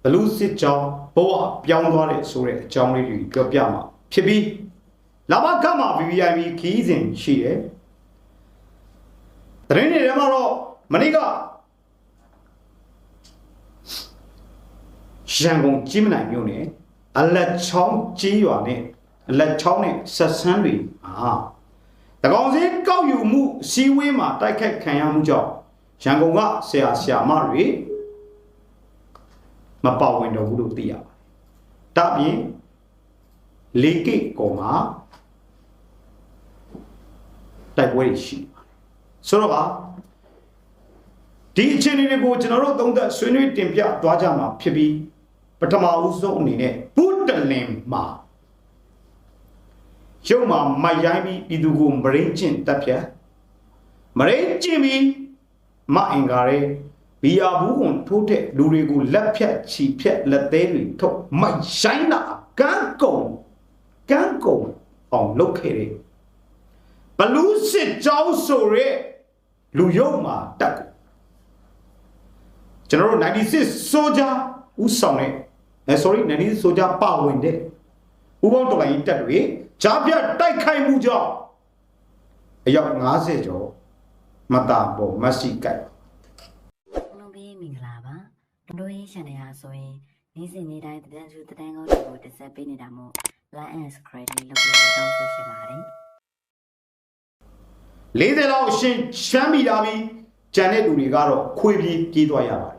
ဘလူးစစ်ကြောင်းဘဝပြောင်းသွားတဲ့ဆိုတဲ့အကြောင်းလေးတွေပြောပြမှာဖြစ်ပြီးလာဘကမှာ VVIP ခီးစဉ်ရှိတယ်တရင်တွေထဲမှာတော့မနေ့ကရန်ကုန်ကြီးမနိုင်မြို့နယ်အလက်ချောင်းကြီးရွာနဲ့အလက်ချောင်းနဲ့ဆက်ဆန်းတွေတကောင်စီကောက်ယူမှုစီဝေးမှာတိုက်ခိုက်ခံရမှုကြောင့်ရန်ကုန်ကဆရာမတွေမပါဝင်တော့ဘူးလို့သိရပါတယ်။ဒါပြင်လေးကိကောမှာတိုက်ပွဲရှိပါတယ်။ဆိုတော့ဒီအခြေအနေတွေကိုကျွန်တော်တို့သုံးသပ်ဆွေးနွေးတင်ပြသွားကြမှာဖြစ်ပြီးပထမဦးဆုံးအနေနဲ့ဘုဒ္ဓလင်မှာရုပ်မှာမိုက်ရိုင်းပြီးပြည်သူကိုမရင်းကျင့်တပ်ဖြတ်မရင်းကျင့်ပြီးမအင်္ဂါရဲဘီယာဘူးကွန်ထိုးတဲ့လူတွေကိုလက်ဖြတ်ချီဖြတ်လက်သေးတွေထုတ်မိုက်ရိုင်းတာကန်းကုံအောင်လုပ်ခဲ့တယ်ဘလူးစစ်ကြောင်းဆိုရဲလူရုပ်မှာတက်ကျွန်တော်တို့96 soldier ဦးဆောင်တဲ့96 soldier ပါဝင်တဲ့ဦးပေါင်းတော်လိုင်းတက်တွေကြားပြတိုက်ခိုက်မှုကြောင့်အယောက်90ကျော်မတာပေါ်မဆီကိုက်လုံးပေးမင်္ဂလာပါတို့ရေးချန်နယ်ဟာဆိုရင်နေ့စဉ်နေ့တိုင်းတန်းစုတန်းကောင်းတွေကိုတက်ဆက်ပေးနေတာမို့ like and subscribe လုပ်ပြီးတောင်းဆိုချင်ပါတယ်40လောက်ရှမ်းမိတာပြီးကျန်တဲ့လူတွေကတော့ခွေပြေးပြေးသွားရပါတယ်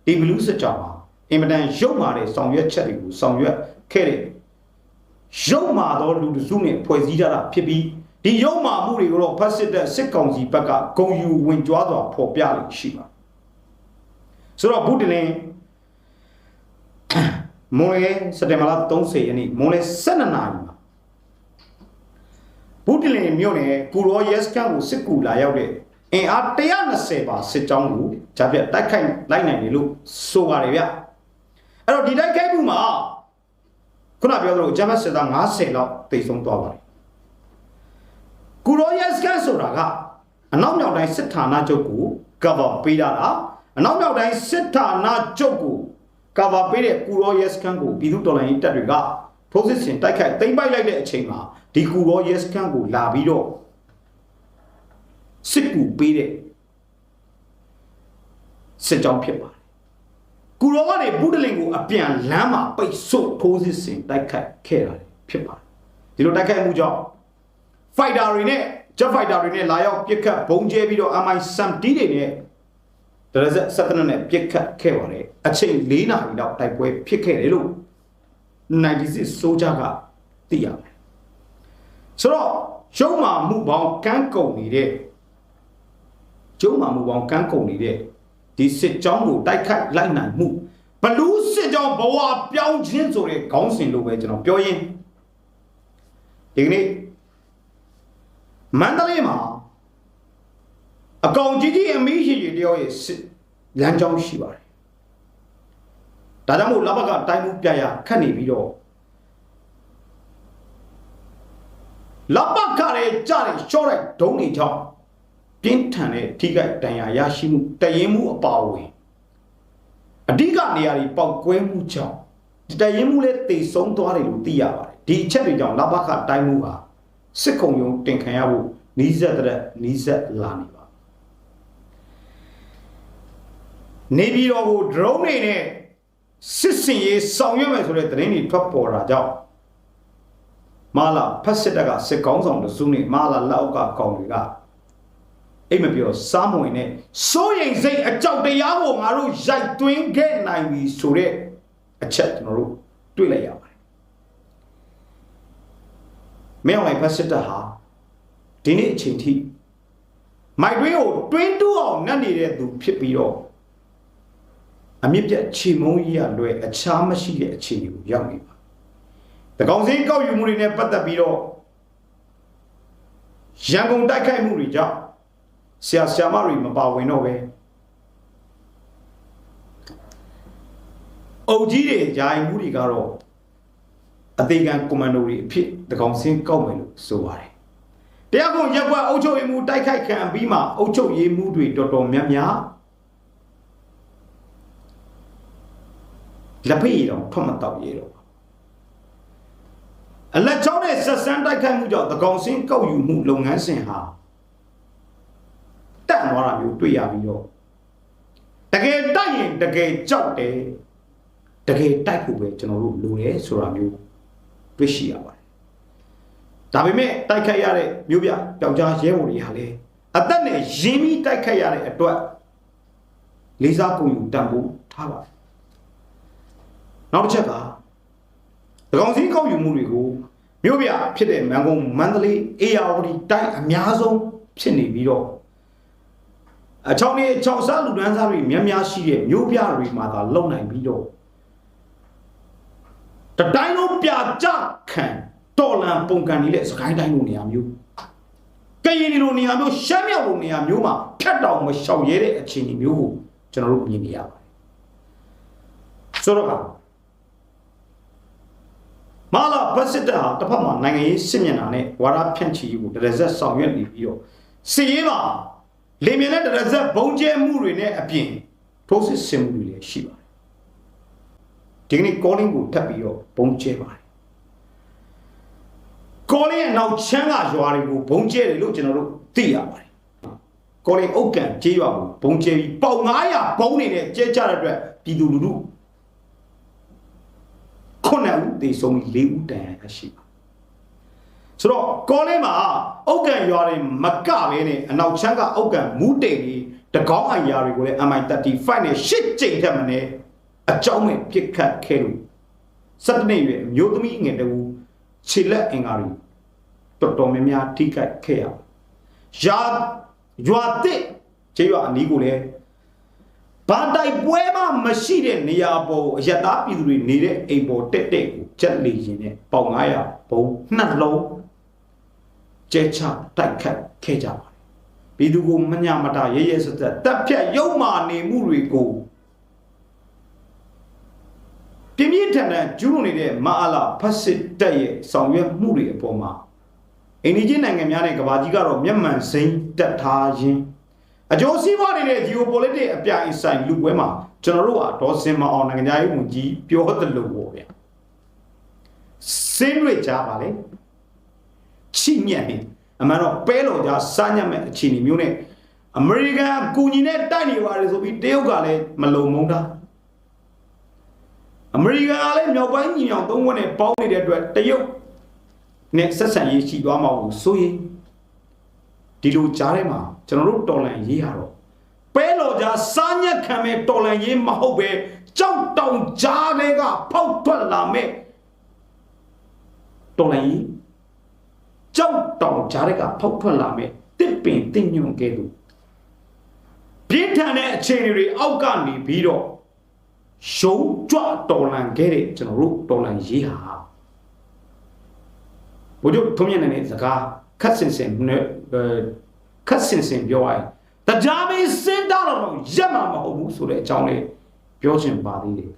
ဒီဘလူးစစ်ကြောင်းမှာအင်မတန်ရုပ်မာတဲ့ဆောင်ရွက်ချက်တွေကိုဆောင်ရွက်ခဲ့တဲ့ရုပ်မာသောလူတစုနဲ့ဖွဲ့စည်းထားတာဖြစ်ပြီးဒီရုပ်မာမှုတွေကိုတော့ဖက်စစ်တဲ့စစ်ကောင်စီဘက်ကဂုံယူဝင်ကြွားစွာဖော်ပြလို့ရှိပါဆိုတော့ဘုဒ္ဓလင်မွန်လေစက်တင်ဘာလ30ရက်နေ့မွန်လေ12နာရီမှာဘုဒ္ဓလင်မြို့နယ်ကူရောရဲစခန်းကိုစစ်ကူလာရောက်တဲ့အင်အား120ပါစစ်ကြောင်းကိုဂျာပြတ်တိုက်ခိုက်လိုက်နိုင်တယ်လို့ဆိုပါတယ်ဗျအဲ့တော့ဒီတိုက်ခိုက်မှုမှာခုနပြောသလိုဂျမတ်စစ်သား90လောက်တိတ်ဆုံးသွားပါတယ်ကူရောရဲစခန်းဆိုတာကအနောက်မြောက်တိုင်းစစ်ဌာနချုပ်ကို cover ပေးတာအနောက်မြောက်တိုင်းစစ်ဌာနချုပ်ကို cover ပေးတဲ့ကူရောရဲစခန်းကိုပြည်သူတော်လှန်ရေးတပ်တွေကထိုးစစ်ဆင်တိုက်ခိုက်သိမ်းပိုက်လိုက်တဲ့အချိန်မှာဒီကူရောရဲစခန်းကိုလာပြီးတော့စစ်ကူပေးတဲ့စစ်ကြောင်းဖြစ်ပါတယ်ကူရောကနေဘုဒ္ဓလင်ကိုအပြန်လမ်းမှာပိတ်ဆို့ထိုးစစ်ဆင်တိုက်ခိုက်ခဲ့တာဖြစ်ပါတယ်ဒီလိုတိုက်ခိုက်မှုကြောင့် fighter တွေနဲ့ jet fighter တွေနဲ့လာရောက်ပစ်ခတ်ဘုံကျဲပြီးတော့ MI-70 တွေနဲ့တရဇက်17နဲ့ပစ်ခတ်ခဲ့ပါတယ်အချိန်4နာရီလောက်တိုက်ပွဲဖြစ်ခဲ့တယ်လို့96 soldier ကသိရပါတယ်ဆိုတော့ရုံးမာမှုပေါင်းကန်းကုန်နေတဲ့ဒီစစ်ကြောင်းကိုတိုက်ခိုက်လိုက်နိုင်မှုဘလူးစစ်ကြောင်းဘဝပြောင်းခြင်းဆိုတဲ့ခေါင်းစဉ်လိုပဲကျွန်တော်ပြောရင်းဒီကနေ့မန္တလေးမှာအကောင်ကြီးအမီးရှိတယောက်ရဲ့လမ်းကြောင်းရှိပါတယ်ဒါကြောင့်မို့လဘကတိုင်းမှုပြရခတ်နေပြီးတော့လဘကရဲ့ကြားတဲ့ရှော့တဲ့ဒုံးတွေကြောင့်ပြင်းထန်တဲ့ထိခိုက်ဒဏ်ရာရရှိမှုတရင်မှုအပါအဝင်အဓိကနေရာတွေပေါက်ကွဲမှုကြောင့်တရင်မှုလည်းတိတ်ဆုံးသွားတယ်လို့သိရပါတယ်ဒီအချက်တွေကြောင့်လဘကတိုင်းမှုဟာစစ်ခုံရုံးတင်ခံရဖို့နီးစပ်လာနေပါနေပြည်တော်ကို drone တွေနဲ့စစ်စင်ရေးဆောင်ရွက်မယ်ဆိုတဲ့သတင်းတွေထွက်ပေါ်တာကြောင့်မာလာဖက်စစ်တပ်ကစစ်ကောင်းဆောင်တစုနဲ့မာလာလက်အောက်ကကောင်တွေကအိမ်မပြောစားမဝင်နဲ့စိုးရိမ်စိတ်အကြောက်တရားကိုငါတို့ရိုက်သွင်းခဲ့နိုင်ပြီဆိုတဲ့အချက်ကျွန်တော်တို့တွေ့လိုက်ရပါတယ်မင်းအောင်ဖက်စစ်တပ်ဟာဒီနေ့အချိန်ထိမိုက်တွင်းကိုတွင်းတူးအောင်နှက်နေတဲ့သူဖြစ်ပြီးတော့အမြင့်ပြတ်ချီမုံကြီးရလွယ်အခြားမရှိတဲ့အခြေအနေကိုရောက်နေပါတကောင်စင်းကောက်ယူမှုတွေနဲ့ပတ်သက်ပြီးတော့ရန်ကုန်တိုက်ခိုက်မှုတွေကြောင့်ဆရာမတွေမပါဝင်တော့ပဲအုပ်ကြီးတွေယာယီမှုတွေကတော့အသေးခံကွန်မန်ဒိုတွေအဖြစ်တကောင်စင်းကောက်မယ်လို့ဆိုပါတယ်တရားကုန်ရက်ွက်အုပ်ချုပ်ရေးမှုတိုက်ခိုက်ခံပြီးမှအုပ်ချုပ်ရေးမှုတွေတော်တော်များများ လက်ဖိတ်တော့ထွက်မတော့ရေတော့အလက်ချောင်းနဲ့ဆက်ဆန်းတိုက်ခိုက်မှုကြောင့်သကောင်စင်းကောက်ယူမှုလုပ်ငန်းစဉ်ဟာတန့်သွားတာမျိုးတွေ့ရပြီးတော့တကယ်တိုက်ရင်တကယ်ကြောက်တယ်တကယ်တိုက်ဖို့ပဲကျွန်တော်တို့လိုတယ်ဆိုတာမျိုးတွေ့ရှိရပါတယ်ဒါပေမဲ့တိုက်ခိုက်ရတဲ့မျိုးပြပျောက်ကြားရဲဘော်တွေဟာလေအသက်နဲ့ရင်းပြီးတိုက်ခိုက်ရတဲ့အတွက်လေးစားကုန်ယူတန်ဖိုးထားပါတယ်နောက်တစ်ချက်ကသကောင်စင်းကောက်ယူမှုတွေကိုမြို့ပြဖြစ်တဲ့မန်ကုန်မန္တလေးအေရဝတီတိုင်းအများဆုံးဖြစ်နေပြီးတော့အချောင်းလေးချောင်းစားလူဒန်းစားတွေများများရှိတဲ့မြို့ပြတွေမှာသာလုံနိုင်ပြီးတော့တတိုင်းလုံးပြကြခံတော်လန်ပုံကန်နေတဲ့စကိုင်းတိုင်းလိုနေရာမျိုးကရင်လိုနေရာမျိုးရှမ်းမြောက်လိုနေရာမျိုးမှာဖြတ်တောင်မရှောင်ရဲတဲ့အခြေအနေမျိုးကိုကျွန်တော်တို့မြင်နေရပါတယ်ဆိုတော့မာလာဘတ်စစ်တာတစ်ဖက်မှာနိုင်ငံရေးစစ်မျက်နှာနဲ့ဝါဒဖြန့်ချီကိုတရဇက်ဆောင်ရွက်နေပြီးတော့စစ်ရေးမှာလေမြင်တဲ့တရဇက်ဘုံကျဲမှုတွေနဲ့အပြင်ထိုးစစ်ဆင်မှုတွေလည်းရှိပါတယ်ဒီကနေ့ calling ကိုထပ်ပြီးတော့ဘုံကျဲပါတယ် calling ရဲ့နောက်ချမ်းကရွာတွေကိုဘုံကျဲတယ်လို့ကျွန်တော်တို့သိရပါတယ် calling အုတ်ကန်ကျေးရွာကိုဘုံကျဲပြီးပေါင်900ဘုံနေတဲ့ကျဲကြတဲ့အတွက်ပြည်သူလူထု9ဦးတေဆုံးပြီး4ဦးတန်ရရှိပါဆိုတော့ကောလင်းမှာအုတ်ကန်ရွာတွေမကပဲနဲ့အနောက်ချမ်းကအုတ်ကန်မူးတိန်ပြီးတကောင်းအရာတွေကိုလည်း MI35 နဲ့8ကြိမ်ထက်မနည်းအကြောင်းမဲ့ပြစ်ခတ်ခဲ့လို့17နှစ်ရွယ်အမျိုးသမီးငယ်တူခြေလက်အင်္ဂါတွေတော်တော်များများထိခိုက်ခဲ့ရရွာတစ်ကျေးရွာအနီးကိုလည်းဘာတိုက်ပွဲမှမရှိတဲ့နေရာပေါ်အရတားပြည်သူတွေနေတဲ့အိမ်ပေါ်တက်တက်ကိုချက်လေရင်နဲ့ပေါင်900ဘုံ2လုံးကျဲချတိုက်ခတ်ခဲ့ကြပါတယ်ပြည်သူကိုမညမတာရဲရဲစက်တက်ဖြတ်ရုံမာနေမှုတွေကိုပြင်းပြင်းထန်ထန်ကျူးလွန်နေတဲ့မအားလာဖက်စစ်တပ်ရဲ့ဆောင်ရွက်မှုတွေအပေါ်မှာအိန္ဒိယနိုင်ငံများနဲ့ကမ္ဘာကြီးကတော့မျက်မှန်စိမ့်တက်ထားခြင်းအကျိုးစီးပွားနေတဲ့ geopolitics အပြိုင်ဆိုင်လူပွဲမှာကျွန်တော်တို့ကဒေါ်စင်မအောင်နိုင်ငံသားရေးဝန်ကြီးပြောတယ်လို့ပေါ့ဗျာစင်းတွေကြပါလေချိညက်နေအမှန်တော့ပဲတော်ကြစားညက်မဲ့အခြေအနေမျိုးနဲ့အမေရိကန်ကူညီနဲ့တိုက်နေပါတယ်ဆိုပြီးတရုတ်ကလည်းမလုံမုန်းတာအမေရိကန်ကလည်းမြောက်ပိုင်းညီအောင်သုံးဝက်နဲ့ပေါင်းနေတဲ့အတွက်တရုတ်နဲ့ဆက်ဆံရေးရှိသွားမှာကိုဆိုရင်ဒီလိုကြားထဲမှာကျွန်တော်တို့တော်လန်ရေးရတော့ပဲတော်ကြားစားညက်ခံမဲ့တော်လန်ရေးမဟုတ်ပဲကြောက်တောင်ကြားတွေကဖောက်ထွက်လာမဲ့တော်လန်ရေးကြောက်တောင်ကြားတွေကဖောက်ထွက်လာမဲ့တစ်ပင်တစ်ညွန့်ကဲလို့ပြင်းထန်တဲ့အခြေအနေတွေအောက်ကနေပြီးတော့ရှုံးကြွတော်လန်ခဲ့တဲ့ကျွန်တော်တို့တော်လန်ရေးဟာဘုရားထုံးမြနေတဲ့စကားခက်စင်စင်နဲ့ခက်စင်စင်ပြောရရင်တရားမင်းစင်တာတော့ရက်မှာမဟုတ်ဘူးဆိုတဲ့အကြောင်းလေးပြောချင်ပါသေးတယ်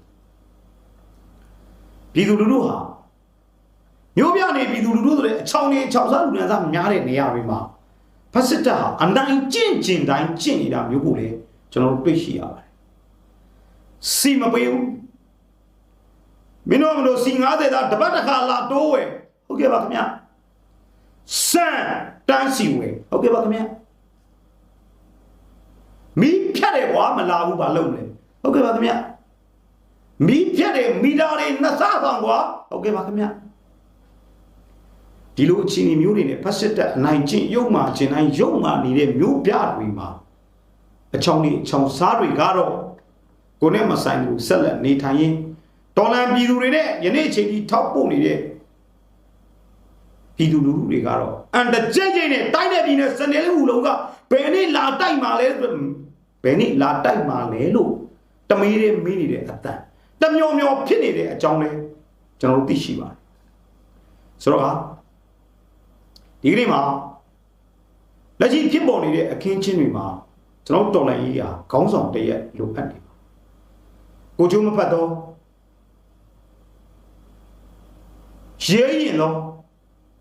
ပြည်သူလူထုဟာမျိုးပြနေပြည်သူလူထုဆိုတဲ့အချောင်းလေး6စားလူနန်းစားများတဲ့နေရာတွေမှာဖက်စစ်တပ်ဟာအနိုင်ကျင့်ကျင်တိုင်းကျင့်နေတာမျိုးကိုလည်းကျွန်တော်တို့တွေ့ရှိရပါတယ်စီမပေးဘူးမင်းတို့စီ90သားတပတ်တစ်ခါလာတိုးဝယ်ဟုတ်ကဲ့ပါခင်ဗျစံတန်းစီဝယ်ဟုတ်ကဲ့ပါခင်ဗျမီးဖြတ်တယ်ကွာမလာဘူးဘာလုပ်လဲဟုတ်ကဲ့ပါခင်ဗျမီးဖြတ်တယ်မီတာတွေနှစ်ဆဆောင်ကွာဟုတ်ကဲ့ပါခင်ဗျဒီလိုအခြေအနေမျိုးတွေနဲ့ဖက်စစ်တပ်အနိုင်ကျင့်ရုပ်မာခြင်းတိုင်းရုပ်မာနေတဲ့မျိုးပြတွေမှာအချောင်းတွေအချောင်းစားတွေကတော့ကိုယ်နဲ့မဆိုင်ဘူးဆက်လက်နေထိုင်ရင်တော်လန်ပြည်သူတွေနဲ့ယနေ့အချိန်ကြီးထောက်ပို့နေတဲ့ပြည်သူလူထုတွေကတော့အန်တကြိတ်ကြိတ်နဲ့တိုင်းတဲ့ပြည်နယ်စနေလေးဟူလုံးကဘယ်နေ့လာတိုက်မှာလဲဘယ်နေ့လာတိုက်မှာလဲလို့တမေးလေးမင်းနေတဲ့အတန်တမျောမျောဖြစ်နေတဲ့အကြောင်းလဲကျွန်တော်တို့သိရှိပါတယ်ဆိုတော့ဒီကနေ့မှာလက်ရှိဖြစ်ပေါ်နေတဲ့အခင်းချင်းတွေမှာကျွန်တော်တော်လှန်ရေးဟာခေါင်းဆောင်တရက်လိုအပ်နေပါကိုကျိုးမဖတ်တော့ရဲရင်တော့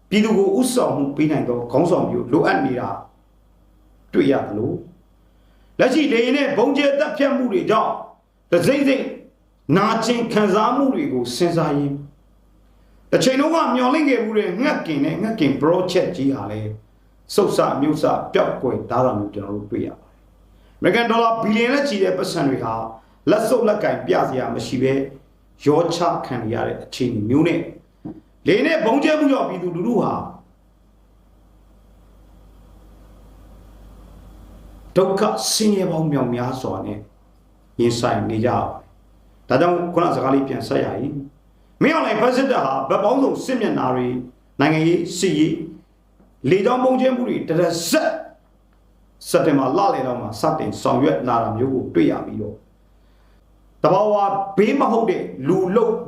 ပြည်သူကိုဥဆောင်မှုပေးနိုင်တော့ခေါင်းဆောင်မျိုးလိုအပ်နေတာတွေ့ရတယ်လို့လက်ရှိလေရင်နဲ့ဘုံကျဲတက်ဖြတ်မှုတွေကြောင့်တစိမ့်စိမ့် နာကျင်ခံစားမှုတွေကိုစဉ်းစားရင်းတစ်ချိန်လုံးကမျောလင့်ခဲ့မှုတွေငှက်กินနဲ့ငှက်กิน project ကြီးဟာလေစုပ်စမြို့စပျောက်ကွယ်သားတာမျိုးကျွန်တော်တို့တွေ့ရပါတယ်။ American dollar ဘီလီယံနဲ့ချီတဲ့ပတ်စံတွေဟာလက်စုပ်လက်ကင်ပြစရာမရှိပဲရောချခံရတဲ့အခြေအနေမျိုးနဲ့လေနဲ့ဘုံကျဲမှုကြောင့်ပြည်သူလူထုဟာဒုက္ခဆင်းရဲပေါင်းမြောက်များစွာနဲ့ရင်ဆိုင်နေကြပါတယ်။ဒါကြောင့်ခုနစကားလေးပြန်ဆက်ရည်မင်းအောင်လှိုင်ဖက်စစ်တပ်ဟာဗတ်ပေါင်းစုံစစ်မျက်နှာတွေနိုင်ငံရေးစစ်ရေးလေကြောင်းပုံကျဲမှုတွေတရဆက်စက်တင်ဘာလလယ်တော့မှစတင်ဆောင်ရွက်လာတာမျိုးကိုတွေ့ရပြီးတော့တဘာဝဘေးမဟုတ်တဲ့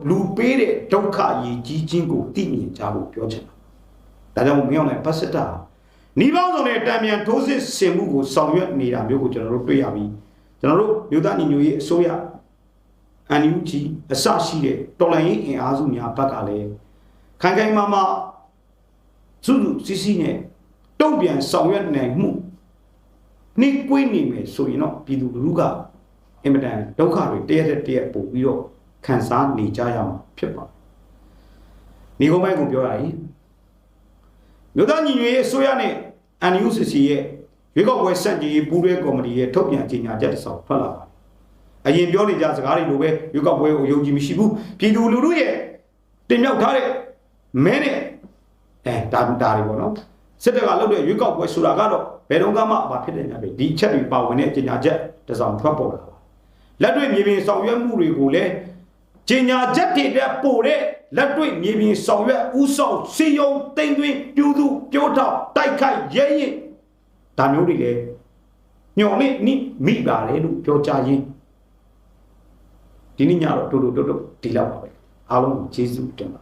လူပေးတဲ့ဒုက္ခရည်ကြီးခြင်းကိုသိမြင်ကြဖို့ပြောချင်တာဒါကြောင့်မင်းအောင်လှိုင်ဖက်စစ်တပ်ဟာနီးပေါင်းစုံနဲ့တံမြန်ထိုးစစ်ဆင်မှုကိုဆောင်ရွက်နေတာမျိုးကိုကျွန်တော်တို့တွေ့ရပြီးကျွန်တော်တို့မြို့သားညီညွတ်ရေးအစိုးရNUG အစရှိတဲ့တော်လှန်ရေးအင်အားစုများဘက်ကလည်းခိုင်ခိုင်မာမာစုစုစည်းစည်းနဲ့တုံ့ပြန်ဆောင်ရွက်နိုင်မှုနှိကွေးနေမယ်ဆိုရင်တော့ပြည်သူလူထုကအင်မတန်ဒုက္ခတွေတရက်တရက်ပို့ပြီးတော့ခံစားနေကြရမှာဖြစ်ပါတယ်။ဒီကုန်းပိုင်းကိုပြောရရင်မြို့သားညီညွတ်ရေးအစိုးရနဲ့ NUCC ရဲ့ရွေးကောက်ပွဲစန့်ကျင်ရေးပူးတွဲကော်မတီရဲ့ထုတ်ပြန်ကြေညာချက်တစ်စောင်ထွက်လာပါတယ်။အရင်ပြောနေကြစကားတွေလိုပဲရွေးကောက်ပွဲကိုယုံကြည်မရှိဘူးပြည်သူလူထုရဲ့တင်မြှောက်ထားတဲ့မဲနဲ့ဒါတွေပေါ့နော်စစ်တပ်ကလုပ်တဲ့ရွေးကောက်ပွဲဆိုတာကတော့ဘယ်တော့မှမဖြစ်တဲ့ညာပဲဒီချက်တွေပါဝင်တဲ့ကြေညာချက်တစ်စောင်ထွက်ပေါ်လာပါလက်တွေ့မြေပြင်ဆောင်ရွက်မှုတွေကိုလည်းကြေညာချက်တွေတဲ့ပို့တဲ့လက်တွေ့မြေပြင်ဆောင်ရွက်ဥဆောင်စီယုံတိမ်သွင်းပြူသူပြိုးထောက်တိုက်ခိုက်ရဲရင်ဒါမျိုးတွေလည်းညော်နေမိပါတယ်လို့ပြောကြရင်ဒီနေ့ညတော့တိုးဒီလောက်ပါပဲအားလုံးကိုကျေးဇူးတင်ပါ